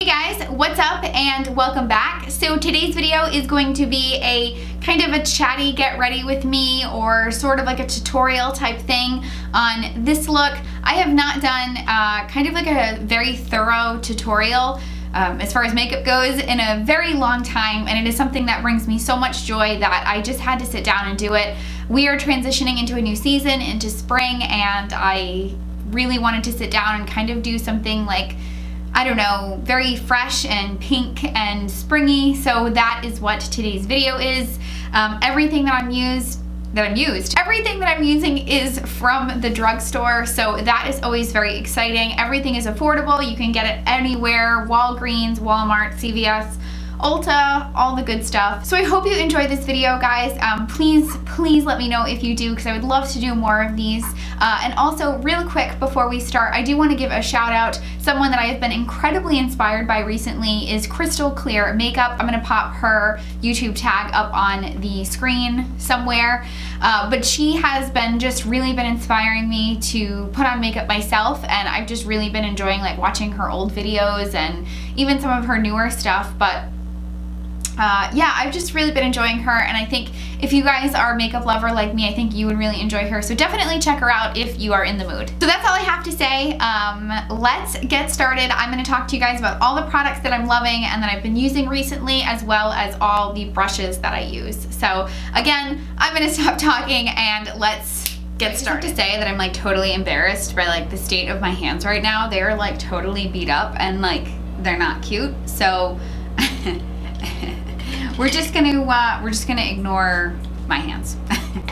Hey guys, what's up and welcome back. So today's video is going to be a kind of a chatty get ready with me or sort of like a tutorial type thing on this look. I have not done kind of like a very thorough tutorial as far as makeup goes in a very long time, and it is something that brings me so much joy that I just had to sit down and do it. We are transitioning into a new season, into spring, and I really wanted to sit down and kind of do something like, I don't know, very fresh and pink and springy. So that is what today's video is. Everything that I'm using is from the drugstore, so that is always very exciting. Everything is affordable. You can get it anywhere: Walgreens, Walmart, CVS, Ulta, all the good stuff. So I hope you enjoy this video, guys. Please let me know if you do, because I would love to do more of these. And also, real quick before we start, I do want to give a shout out. Someone that I have been incredibly inspired by recently is Crystal Clear Makeup. I'm gonna pop her YouTube tag up on the screen somewhere. But she has just really been inspiring me to put on makeup myself, and I've just really been enjoying like watching her old videos and even some of her newer stuff. But yeah, I've just really been enjoying her, and I think if you guys are a makeup lover like me, I think you would really enjoy her. So definitely check her out if you are in the mood. So that's all I have to say. Let's get started. I'm going to talk to you guys about all the products that I'm loving and that I've been using recently, as well as all the brushes that I use. So again, I'm going to stop talking and let's get started. I have to say that I'm like totally embarrassed by like the state of my hands right now. They're like totally beat up and like they're not cute. So we're just gonna ignore my hands.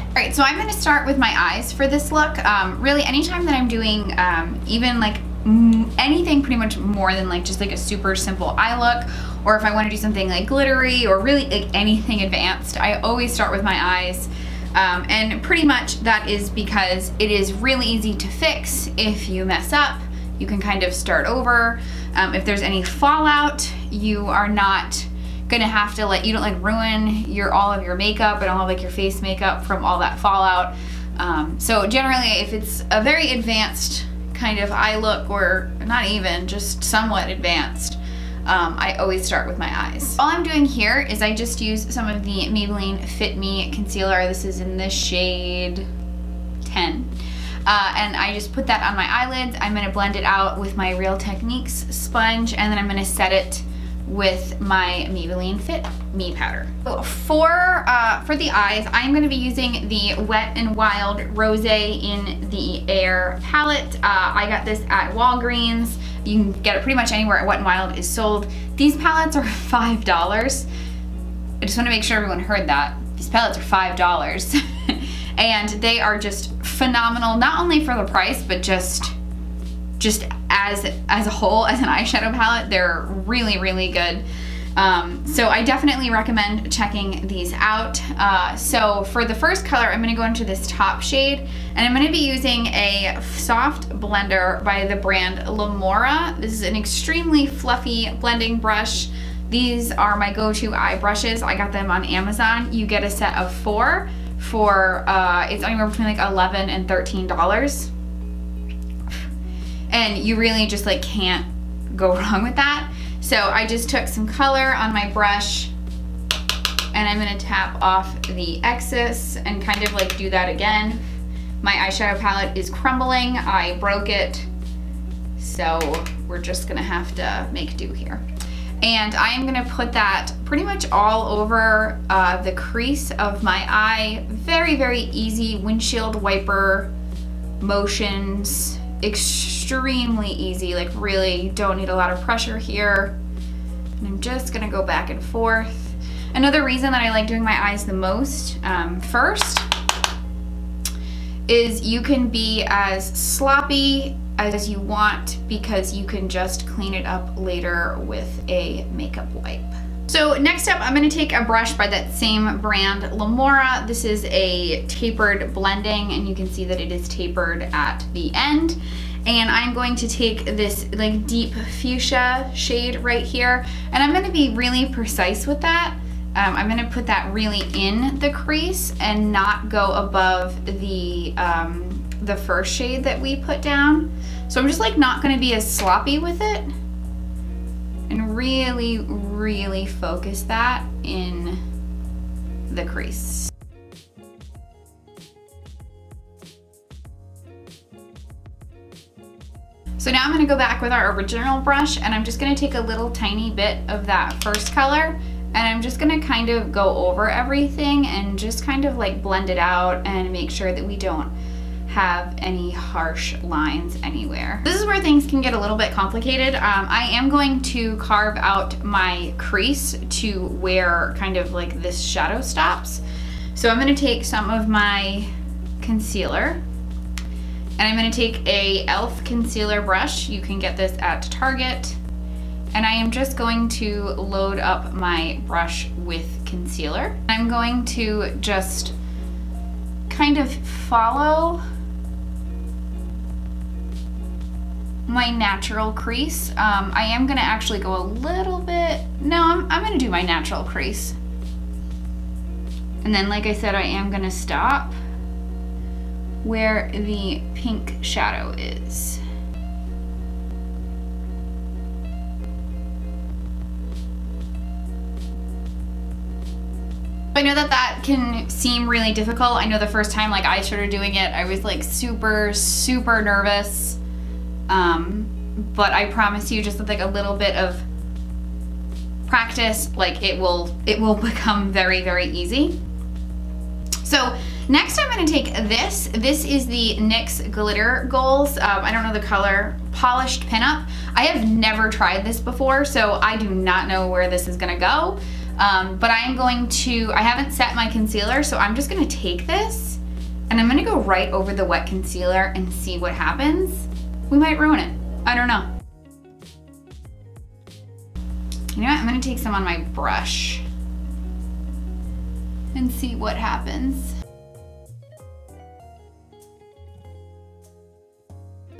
Alright, so I'm gonna start with my eyes for this look. Really, anytime that I'm doing even like anything pretty much more than like just like a super simple eye look, or if I want to do something like glittery or really like anything advanced, I always start with my eyes. And pretty much that is because it is really easy to fix. If you mess up, you can kind of start over. If there's any fallout, you are not gonna have to you don't like ruin all of your makeup and all of like your face makeup from all that fallout. So generally, if it's a very advanced kind of eye look, or not even, just somewhat advanced, I always start with my eyes. All I'm doing here is I just use some of the Maybelline Fit Me Concealer. This is in the shade 10. And I just put that on my eyelids. I'm gonna blend it out with my Real Techniques sponge, and then I'm gonna set it with my Maybelline Fit Me powder. So for the eyes, I'm going to be using the Wet n Wild Rosé in the Air palette. I got this at Walgreens. You can get it pretty much anywhere Wet n Wild is sold. These palettes are $5. I just want to make sure everyone heard that. These palettes are $5. And they are just phenomenal, not only for the price, but just as a whole, as an eyeshadow palette. They're really, really good. So I definitely recommend checking these out. So for the first color, I'm going to go into this top shade, and I'm going to be using a soft blender by the brand Lamora. This is an extremely fluffy blending brush. These are my go-to eye brushes. I got them on Amazon. You get a set of 4 for it's anywhere between like $11 and $13. And you really just like can't go wrong with that. So I just took some color on my brush, and I'm gonna tap off the excess and kind of like do that again. My eyeshadow palette is crumbling. I broke it, so we're just gonna have to make do here. And I am gonna put that pretty much all over the crease of my eye. Very, very easy windshield wiper motions. Extremely easy, like really you don't need a lot of pressure here. And I'm just gonna go back and forth. Another reason that I like doing my eyes the most first is you can be as sloppy as you want, because you can just clean it up later with a makeup wipe. So next up, I'm going to take a brush by that same brand, Lamora. This is a tapered blending, and you can see that it is tapered at the end. And I'm going to take this like deep fuchsia shade right here, and I'm going to be really precise with that. I'm going to put that really in the crease and not go above the first shade that we put down. So I'm just like not going to be as sloppy with it. and really, really focus that in the crease. So now I'm going to go back with our original brush, and I'm just going to take a little tiny bit of that first color, and I'm just going to kind of go over everything and just kind of like blend it out and make sure that we don't have any harsh lines anywhere. This is where things can get a little bit complicated. I am going to carve out my crease to where kind of like this shadow stops. So I'm going to take some of my concealer, and I'm going to take a e.l.f. concealer brush. You can get this at Target. And I am just going to load up my brush with concealer. I'm going to just kind of follow my natural crease. I am going to actually go a little bit, no, I'm going to do my natural crease. And then, like I said, I am going to stop where the pink shadow is. I know that that can seem really difficult. I know the first time like I started doing it, I was like super nervous. But I promise you, just with like a little bit of practice, like it will become very easy. So next I'm going to take this. This is the NYX Glitter Goals. I don't know the color, Polished Pinup. I have never tried this before, so I do not know where this is going to go. But I haven't set my concealer, so I'm just going to take this and I'm going to go right over the wet concealer and see what happens. We might ruin it. I don't know. You know what? I'm going to take some on my brush and see what happens.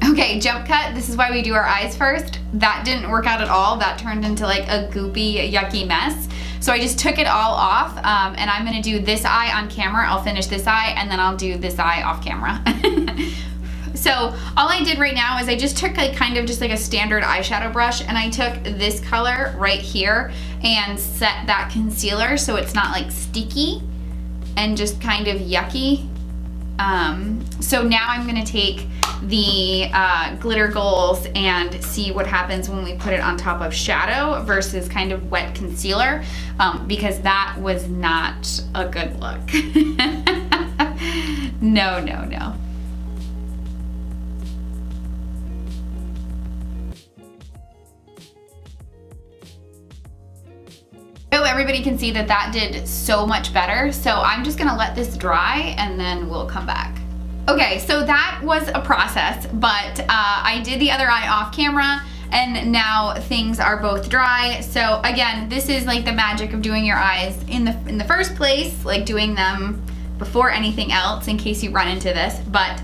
Okay, jump cut. This is why we do our eyes first. That didn't work out at all. That turned into like a goopy, yucky mess. So I just took it all off, and I'm gonna do this eye on camera. I'll finish this eye, and then I'll do this eye off camera. So all I did right now is I just took a kind of just like a standard eyeshadow brush, and I took this color right here and set that concealer so it's not like sticky and just kind of yucky. So now I'm gonna take the glitter goals and see what happens when we put it on top of shadow versus kind of wet concealer, because that was not a good look. No. So everybody can see that that did so much better. So I'm just gonna let this dry and then we'll come back. Okay, so that was a process, but I did the other eye off camera and now things are both dry. So again, this is like the magic of doing your eyes in the first place, like doing them before anything else in case you run into this. But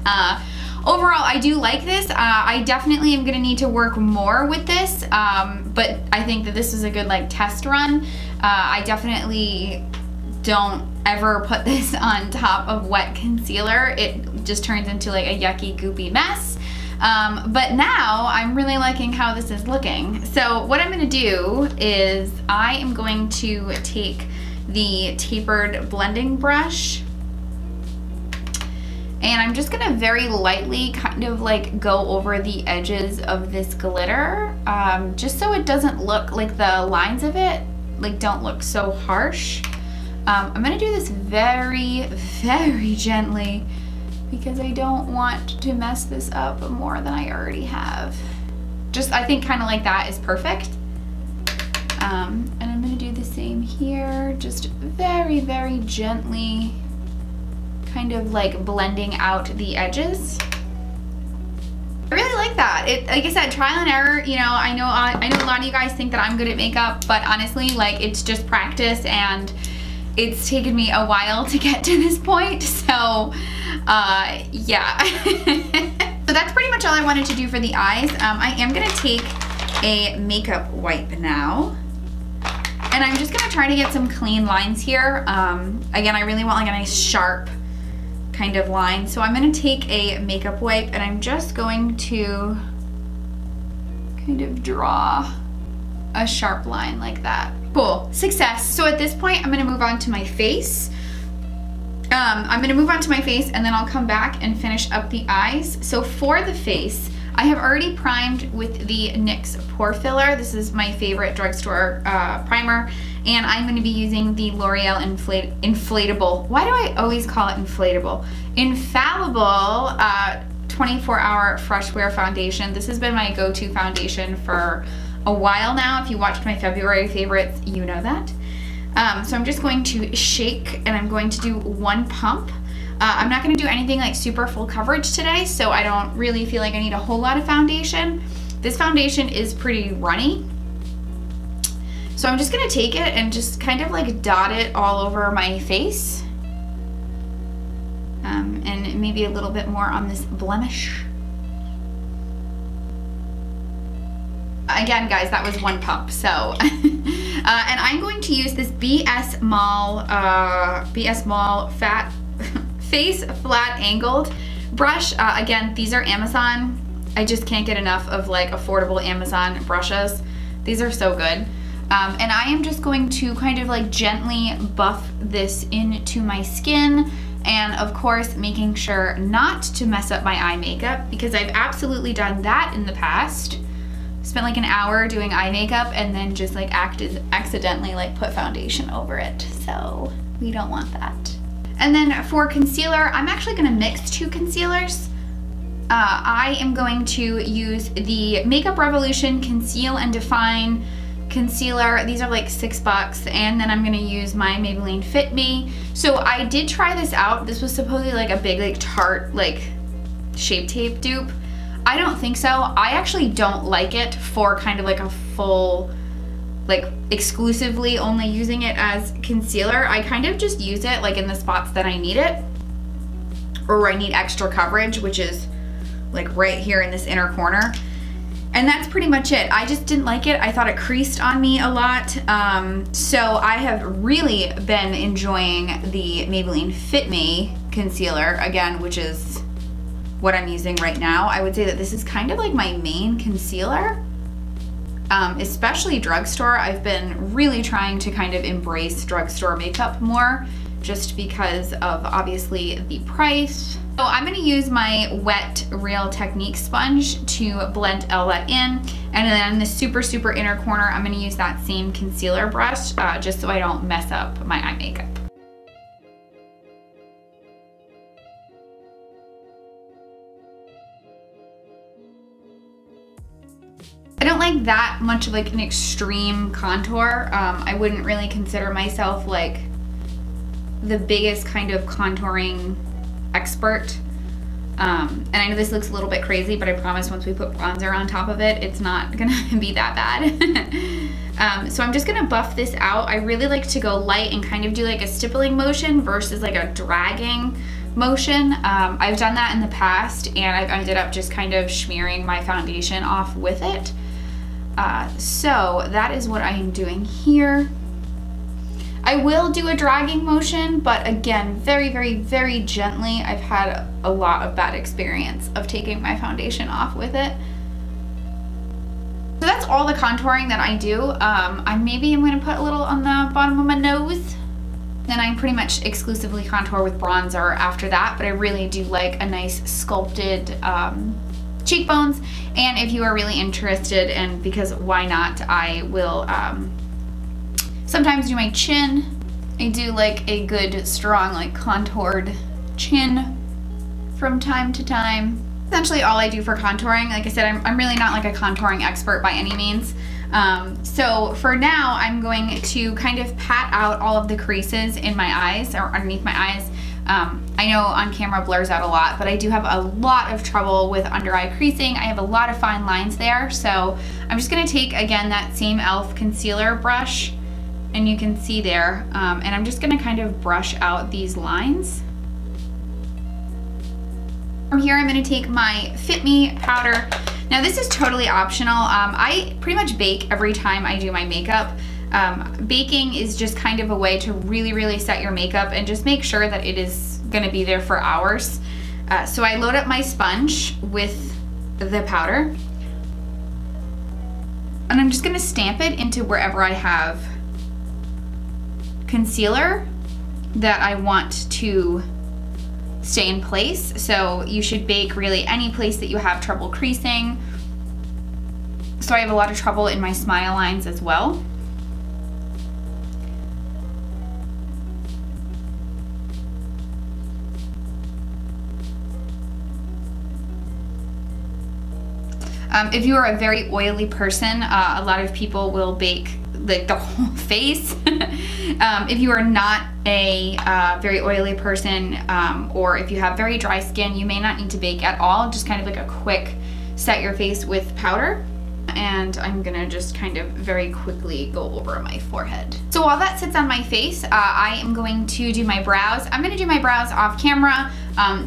overall, I do like this. I definitely am gonna need to work more with this, but I think that this is a good like test run. I definitely don't ever put this on top of wet concealer. It just turns into like a yucky, goopy mess. But now I'm really liking how this is looking. So what I'm gonna do is I am going to take the tapered blending brush, and I'm just gonna very lightly kind of like go over the edges of this glitter, just so it doesn't look like the lines of it like don't look so harsh. I'm gonna do this very gently because I don't want to mess this up more than I already have. Just, I think kind of like that is perfect. And I'm gonna do the same here, just very gently kind of like blending out the edges. I really like that. It, like I said, trial and error. You know, I know a lot of you guys think that I'm good at makeup, but honestly, like it's just practice, and it's taken me a while to get to this point. So, yeah. So that's pretty much all I wanted to do for the eyes. I am gonna take a makeup wipe now, and I'm just gonna try to get some clean lines here. Again, I really want like a nice sharp kind of line. So I'm gonna take a makeup wipe and I'm just going to kind of draw a sharp line like that. Cool, success. So at this point, I'm gonna move on to my face. I'm gonna move on to my face and then I'll come back and finish up the eyes. So for the face, I have already primed with the NYX Pore Filler. This is my favorite drugstore primer, and I'm gonna be using the L'Oreal Inflatable. Why do I always call it inflatable? Infallible 24-hour Fresh Wear Foundation. This has been my go-to foundation for a while now. If you watched my February favorites, you know that. So I'm just going to shake and I'm going to do one pump. I'm not gonna do anything like super full coverage today, so I don't really feel like I need a whole lot of foundation. This foundation is pretty runny. So I'm just gonna take it and just kind of like dot it all over my face. And maybe a little bit more on this blemish. Again, guys, that was one pump, so. And I'm going to use this BS Mall Face Flat Angled brush. Again, these are Amazon. I just can't get enough of like affordable Amazon brushes. These are so good. And I am just going to kind of like gently buff this into my skin, and of course making sure not to mess up my eye makeup, because I've absolutely done that in the past. Spent like an hour doing eye makeup and then just like accidentally like put foundation over it. So we don't want that. And then for concealer, I'm actually gonna mix two concealers. I am going to use the Makeup Revolution Conceal and Define concealer. These are like $6, and then I'm gonna use my Maybelline Fit Me. So I did try this out. This was supposedly like a big like Tarte like Shape Tape dupe. I don't think so. I actually don't like it for kind of like a full, like exclusively only using it as concealer. I kind of just use it like in the spots that I need it, or where I need extra coverage, which is like right here in this inner corner. And that's pretty much it. I just didn't like it. I thought it creased on me a lot. So I have really been enjoying the Maybelline Fit Me concealer, again, which is what I'm using right now. I would say that this is kind of like my main concealer, especially drugstore. I've been really trying to kind of embrace drugstore makeup more, just because of obviously the price. So I'm gonna use my wet Real Technique sponge to blend all that in. And then in the super, super inner corner, I'm gonna use that same concealer brush just so I don't mess up my eye makeup. I don't like that much of like an extreme contour. I wouldn't really consider myself like the biggest kind of contouring expert. And I know this looks a little bit crazy, but I promise once we put bronzer on top of it, it's not gonna be that bad. So I'm just gonna buff this out. I really like to go light and kind of do like a stippling motion versus like a dragging motion. I've done that in the past, and I've ended up just kind of smearing my foundation off with it. So that is what I am doing here. I will do a dragging motion, but again, very, very, very gently. I've had a lot of bad experience of taking my foundation off with it. So that's all the contouring that I do. Maybe I'm gonna put a little on the bottom of my nose. Then I pretty much exclusively contour with bronzer after that, but I really do like a nice sculpted cheekbones. And if you are really interested, and because why not, I will sometimes do my chin. I do like a good strong like contoured chin from time to time. Essentially all I do for contouring. Like I said, I'm really not like a contouring expert by any means. So for now, I'm going to kind of pat out all of the creases in my eyes, or underneath my eyes. I know on camera blurs out a lot, but I do have a lot of trouble with under eye creasing. I have a lot of fine lines there. So I'm just gonna take, again, that same e.l.f. concealer brush, and you can see there, and I'm just gonna kind of brush out these lines. From here, I'm gonna take my Fit Me powder. Now this is totally optional. I pretty much bake every time I do my makeup. Baking is just kind of a way to really, really set your makeup and just make sure that it is gonna be there for hours. So I load up my sponge with the powder. And I'm just gonna stamp it into wherever I have concealer that I want to stay in place. So you should bake really any place that you have trouble creasing. So I have a lot of trouble in my smile lines as well. If you are a very oily person, a lot of people will bake like the whole face. If you are not a very oily person, or if you have very dry skin, you may not need to bake at all. Just kind of like a quick set your face with powder. And I'm gonna just kind of very quickly go over my forehead. So while that sits on my face, I am going to do my brows. I'm gonna do my brows off camera.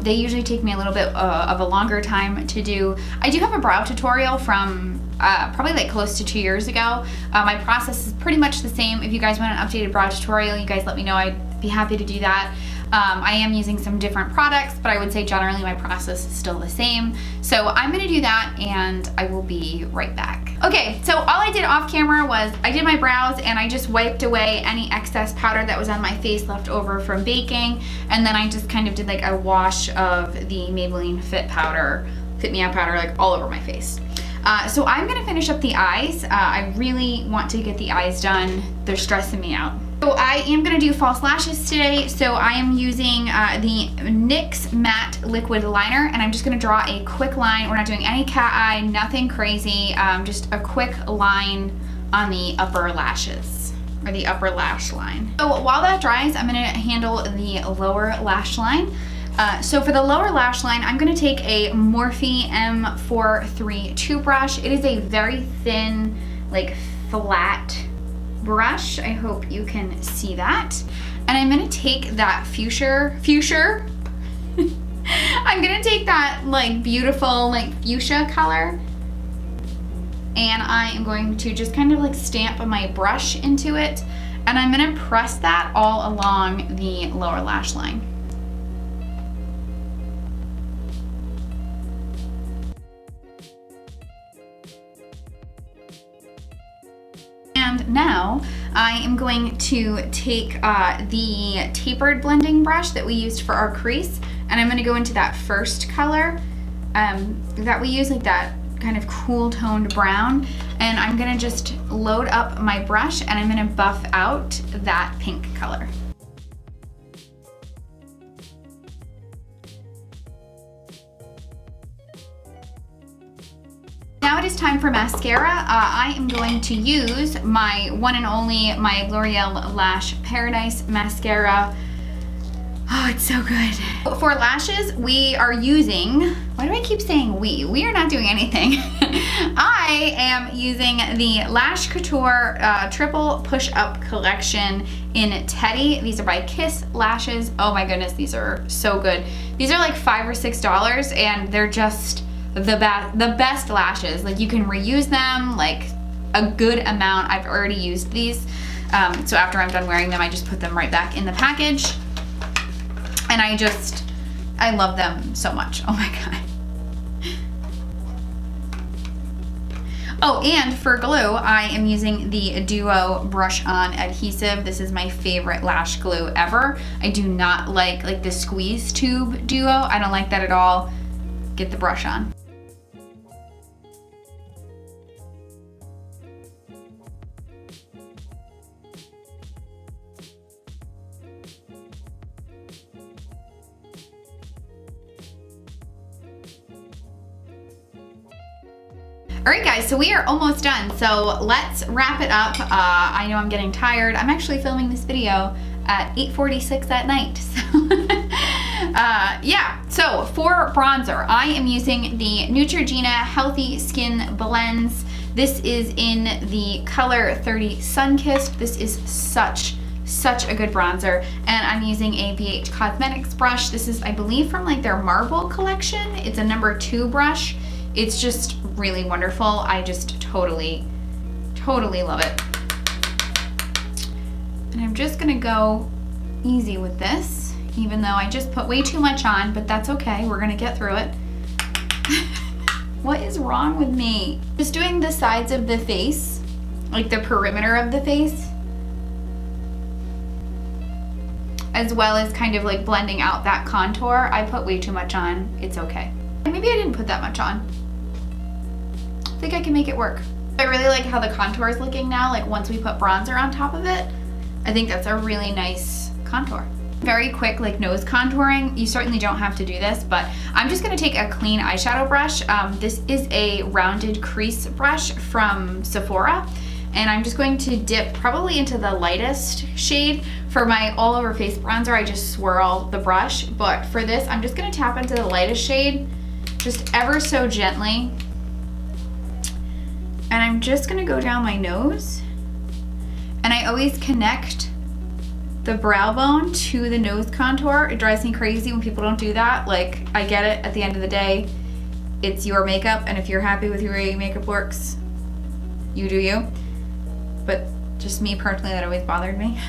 They usually take me a little bit of a longer time to do. I do have a brow tutorial from probably like close to 2 years ago. My process is pretty much the same. If you guys want an updated brow tutorial, you guys let me know. I'd be happy to do that. I am using some different products, but I would say generally my process is still the same. So I'm gonna do that and I will be right back. Okay, so all I did off camera was I did my brows and I just wiped away any excess powder that was on my face left over from baking. And then I just kind of did like a wash of the Maybelline Fit Me Out powder like all over my face. So I'm gonna finish up the eyes. I really want to get the eyes done. They're stressing me out. So I am gonna do false lashes today. So I am using the NYX Matte Liquid Liner, and I'm just gonna draw a quick line. We're not doing any cat eye, nothing crazy, just a quick line on the upper lashes, or the upper lash line. So while that dries, I'm gonna handle the lower lash line. So for the lower lash line, I'm gonna take a Morphe M432 brush. It is a very thin, like flat brush. I hope you can see that. And I'm gonna take that fuchsia. I'm gonna take that like beautiful like fuchsia color, and I am going to just kind of like stamp my brush into it, and I'm gonna press that all along the lower lash line. And now I am going to take the tapered blending brush that we used for our crease, and I'm going to go into that first color that we use, like that kind of cool toned brown, and I'm going to just load up my brush and I'm going to buff out that pink color. Now it is time for mascara. I am going to use my one and only, my L'Oreal Lash Paradise Mascara. Oh, it's so good. For lashes, we are using, why do I keep saying we? We are not doing anything. I am using the Lash Couture Triple Push-Up Collection in Teddy. These are by Kiss Lashes. Oh my goodness, these are so good. These are like $5 or $6 and they're just the best lashes. Like you can reuse them like a good amount. I've already used these. So after I'm done wearing them, I just put them right back in the package. And I love them so much. Oh my God. Oh, and for glue, I am using the Duo Brush On Adhesive. This is my favorite lash glue ever. I do not like the squeeze tube Duo. I don't like that at all. Get the brush on. All right guys, so we are almost done. So let's wrap it up. I know I'm getting tired. I'm actually filming this video at 8:46 at night. So yeah, so for bronzer, I am using the Neutrogena Healthy Skin Blends. This is in the color 30 Sunkissed. This is such a good bronzer, and I'm using a BH Cosmetics brush. This is, I believe, from like their Marble collection. It's a #2 brush. It's just really wonderful. I just totally love it. And I'm just gonna go easy with this, even though I just put way too much on, but that's okay. We're gonna get through it. What is wrong with me? Just doing the sides of the face, like the perimeter of the face, as well as kind of like blending out that contour. I put way too much on. It's okay. Maybe I didn't put that much on. I think I can make it work. I really like how the contour is looking now, like once we put bronzer on top of it. I think that's a really nice contour. Very quick like nose contouring. You certainly don't have to do this, but I'm just gonna take a clean eyeshadow brush. This is a rounded crease brush from Sephora, and I'm just going to dip probably into the lightest shade. For my all over face bronzer, I just swirl the brush, but for this, I'm just gonna tap into the lightest shade, just ever so gently. And I'm just gonna go down my nose, and I always connect the brow bone to the nose contour. It drives me crazy when people don't do that. Like, I get it, at the end of the day, it's your makeup, and if you're happy with the way your makeup works, you do you. But just me personally, that always bothered me.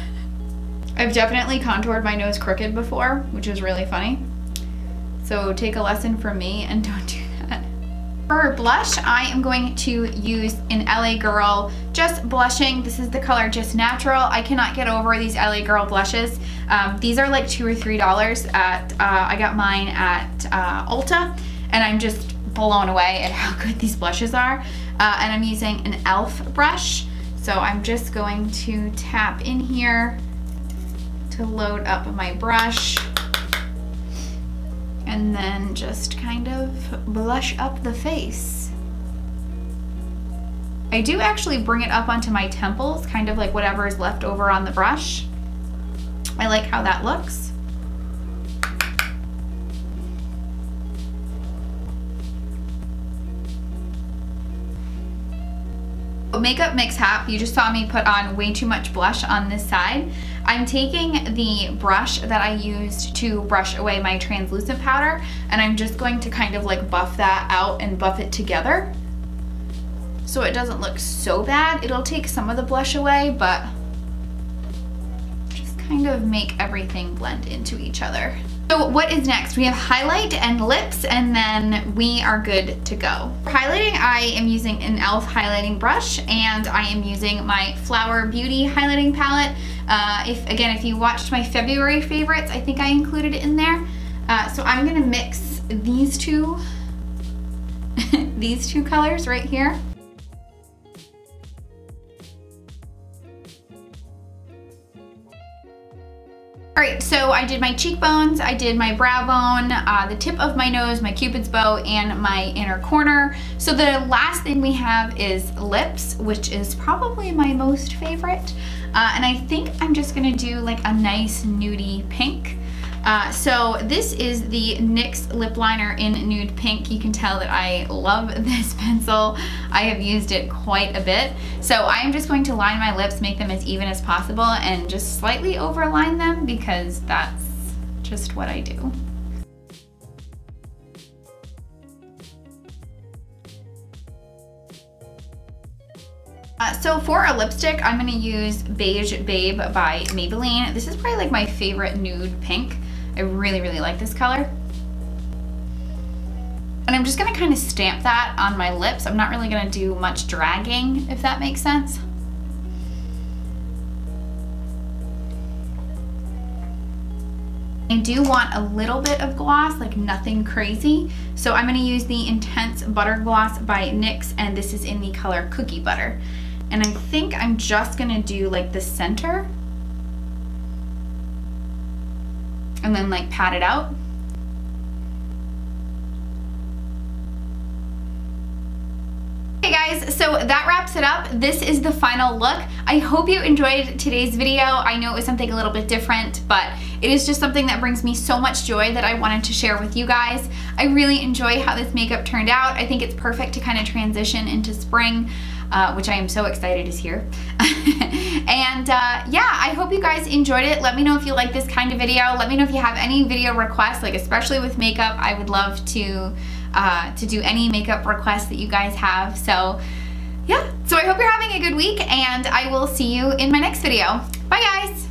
I've definitely contoured my nose crooked before, which is really funny. So take a lesson from me and don't do that. For blush, I am going to use an LA Girl Just Blushing. This is the color Just Natural. I cannot get over these LA Girl blushes. These are like $2 or $3 at, I got mine at Ulta, and I'm just blown away at how good these blushes are. And I'm using an e.l.f. brush. So I'm just going to tap in here to load up my brush, and then just kind of blush up the face. I do actually bring it up onto my temples, kind of like whatever is left over on the brush. I like how that looks. Makeup mix-hap, you just saw me put on way too much blush on this side. I'm taking the brush that I used to brush away my translucent powder, and I'm just going to kind of like buff that out and buff it together so it doesn't look so bad. It'll take some of the blush away, but just kind of make everything blend into each other. So what is next? We have highlight and lips, and then we are good to go. For highlighting, I am using an e.l.f. highlighting brush, and I am using my Flower Beauty highlighting palette. If you watched my February favorites, I think I included it in there. So I'm gonna mix these two, these two colors right here. All right, so I did my cheekbones, I did my brow bone, the tip of my nose, my cupid's bow, and my inner corner. So the last thing we have is lips, which is probably my most favorite. And I think I'm just gonna do like a nice nudie pink. So this is the NYX lip liner in nude pink. You can tell that I love this pencil. I have used it quite a bit. So I am just going to line my lips, make them as even as possible, and just slightly overline them because that's just what I do. So for a lipstick, I'm gonna use Beige Babe by Maybelline. This is probably like my favorite nude pink. I really, really like this color. And I'm just gonna kind of stamp that on my lips. I'm not really gonna do much dragging, if that makes sense. I do want a little bit of gloss, like nothing crazy. So I'm gonna use the Intense Butter Gloss by NYX, and this is in the color Cookie Butter. And I think I'm just gonna do like the center and then like pat it out. Okay guys, so that wraps it up. This is the final look. I hope you enjoyed today's video. I know it was something a little bit different, but it is just something that brings me so much joy that I wanted to share with you guys. I really enjoy how this makeup turned out. I think it's perfect to kind of transition into spring, which I am so excited is here. And yeah, I hope you guys enjoyed it. Let me know if you like this kind of video. Let me know if you have any video requests, like especially with makeup. I would love to do any makeup requests that you guys have. So yeah, so I hope you're having a good week, and I will see you in my next video. Bye guys!